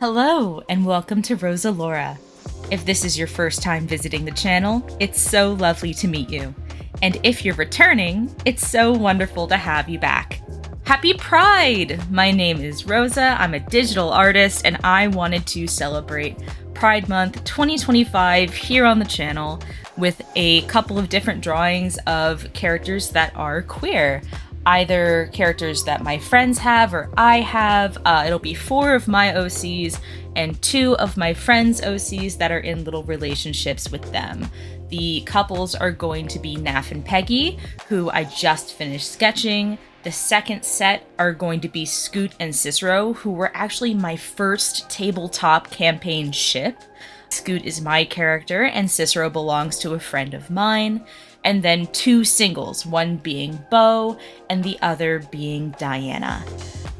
Hello, and welcome to Rosa Laura. If this is your first time visiting the channel, it's so lovely to meet you. And if you're returning, it's so wonderful to have you back. Happy Pride! My name is Rosa, I'm a digital artist, and I wanted to celebrate Pride Month 2025 here on the channel with a couple of different drawings of characters that are queer. Either characters that my friends have or I have. It'll be 4 of my OCs and 2 of my friends' OCs that are in little relationships with them. The couples are going to be Naf and Peggy, who I just finished sketching. The second set are going to be Scoot and Cicero, who were actually my first tabletop campaign ship. Scoot is my character and Cicero belongs to a friend of mine. And then 2 singles, one being Bo and the other being Diana.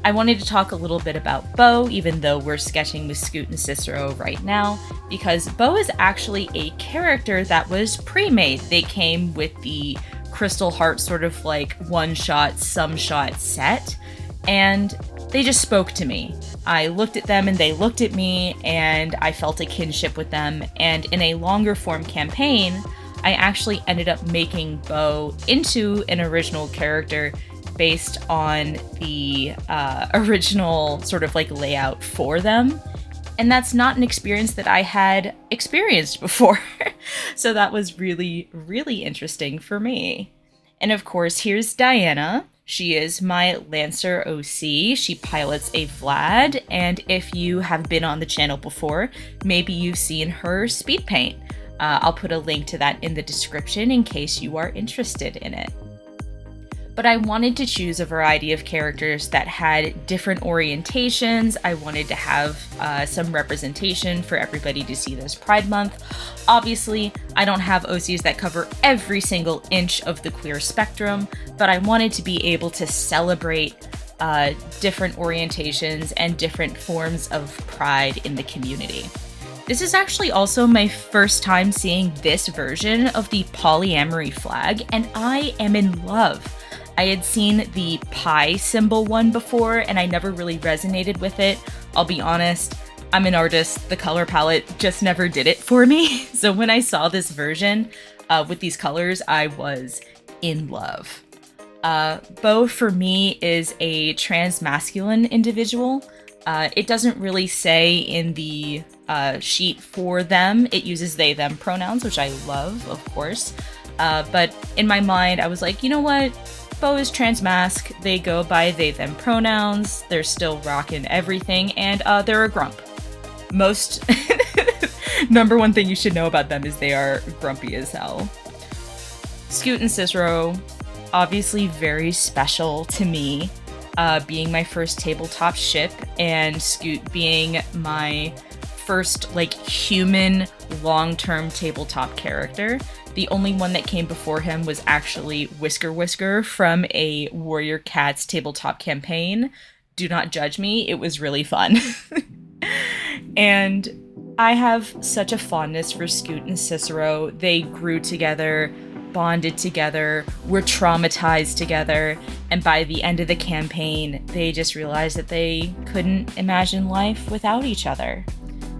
I wanted to talk a little bit about Bo, even though we're sketching with Scoot and Cicero right now, because Bo is actually a character that was pre-made. They came with the Crystal Heart sort of like one-shot, some-shot set, and they just spoke to me. I looked at them and they looked at me, and I felt a kinship with them, and in a longer form campaign, I actually ended up making Bo into an original character based on the original sort of like layout for them. And that's not an experience that I had experienced before. So that was really, really interesting for me. And of course, here's Diana. She is my Lancer OC. She pilots a Vlad. And if you have been on the channel before, maybe you've seen her Speedpaint. I'll put a link to that in the description in case you are interested in it. But I wanted to choose a variety of characters that had different orientations. I wanted to have some representation for everybody to see this Pride Month. Obviously, I don't have OCs that cover every single inch of the queer spectrum, but I wanted to be able to celebrate different orientations and different forms of pride in the community. This is actually also my first time seeing this version of the polyamory flag, and I am in love. I had seen the pie symbol one before, and I never really resonated with it. I'll be honest, I'm an artist. The color palette just never did it for me. So when I saw this version with these colors, I was in love. Bo, for me, is a trans masculine individual. It doesn't really say in the sheet for them. It uses they, them pronouns, which I love, of course. But in my mind, I was like, you know what? Bo is trans-masc. They go by they, them pronouns. They're still rocking everything, and they're a grump. Most number one thing you should know about them is they are grumpy as hell. Scoot and Cicero, obviously very special to me. Being my first tabletop ship, and Scoot being my first like human long-term tabletop character. The only one that came before him was actually Whisker from a Warrior Cats tabletop campaign. Do not judge me, it was really fun. And I have such a fondness for Scoot and Cicero. They grew together, bonded together, were traumatized together, and by the end of the campaign, they just realized that they couldn't imagine life without each other.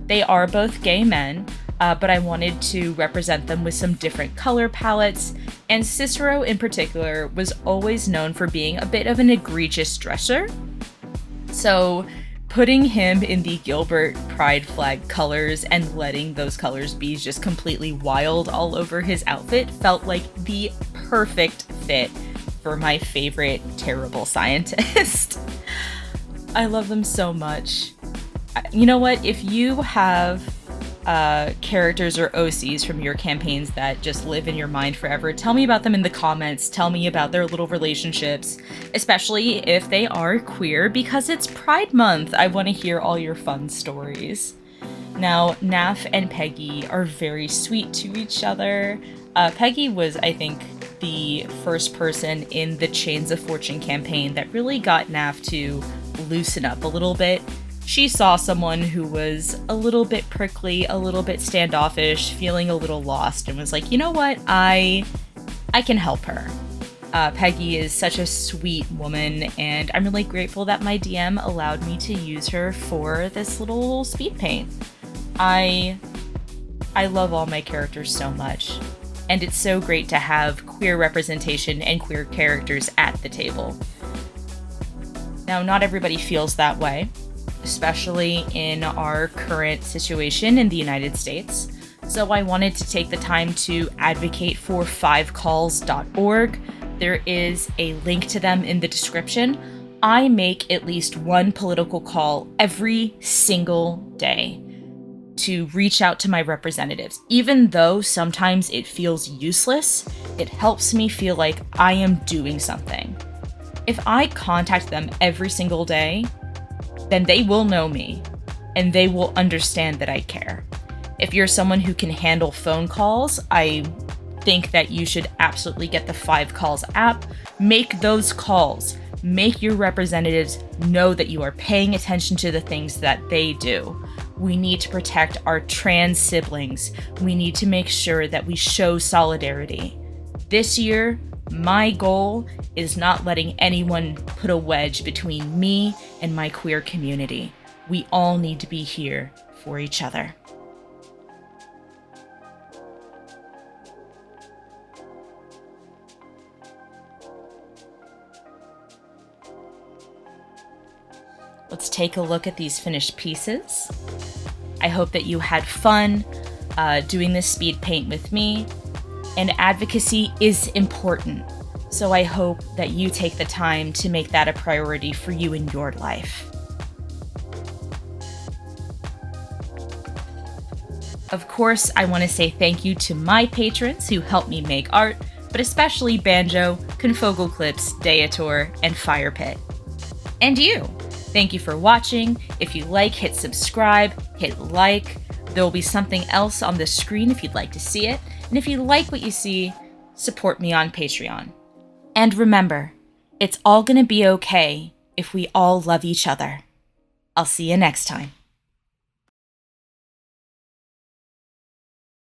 They are both gay men, but I wanted to represent them with some different color palettes, and Cicero in particular was always known for being a bit of an egregious dresser. So putting him in the Gilbert Pride flag colors and letting those colors be just completely wild all over his outfit felt like the perfect fit for my favorite terrible scientist. I love them so much. You know what? If you have characters or OCs from your campaigns that just live in your mind forever, tell me about them in the comments. Tell me about their little relationships, especially if they are queer, because it's Pride Month. I want to hear all your fun stories. Now, Naf and Peggy are very sweet to each other. Peggy was, I think, the first person in the Chains of Fortune campaign that really got Naf to loosen up a little bit. She saw someone who was a little bit prickly, a little bit standoffish, feeling a little lost, and was like, you know what, I can help her. Peggy is such a sweet woman, and I'm really grateful that my DM allowed me to use her for this little speed paint. I love all my characters so much, and it's so great to have queer representation and queer characters at the table. Now, not everybody feels that way, especially in our current situation in the United States. So I wanted to take the time to advocate for 5calls.org. There is a link to them in the description. I make at least one political call every single day to reach out to my representatives. Even though sometimes it feels useless, it helps me feel like I am doing something. If I contact them every single day, then they will know me and they will understand that I care. If you're someone who can handle phone calls, I think that you should absolutely get the 5 Calls app. Make those calls. Make your representatives know that you are paying attention to the things that they do. We need to protect our trans siblings. We need to make sure that we show solidarity. This year, my goal is not letting anyone put a wedge between me and my queer community. We all need to be here for each other. Let's take a look at these finished pieces. I hope that you had fun doing this speed paint with me. And advocacy is important. So I hope that you take the time to make that a priority for you in your life. Of course, I want to say thank you to my patrons who helped me make art, but especially Banjo, Confogle Deator, and Fire Pit. And you! Thank you for watching. If you like, hit subscribe, hit like. There will be something else on the screen if you'd like to see it. And if you like what you see, support me on Patreon. And remember, it's all gonna be okay if we all love each other. I'll see you next time.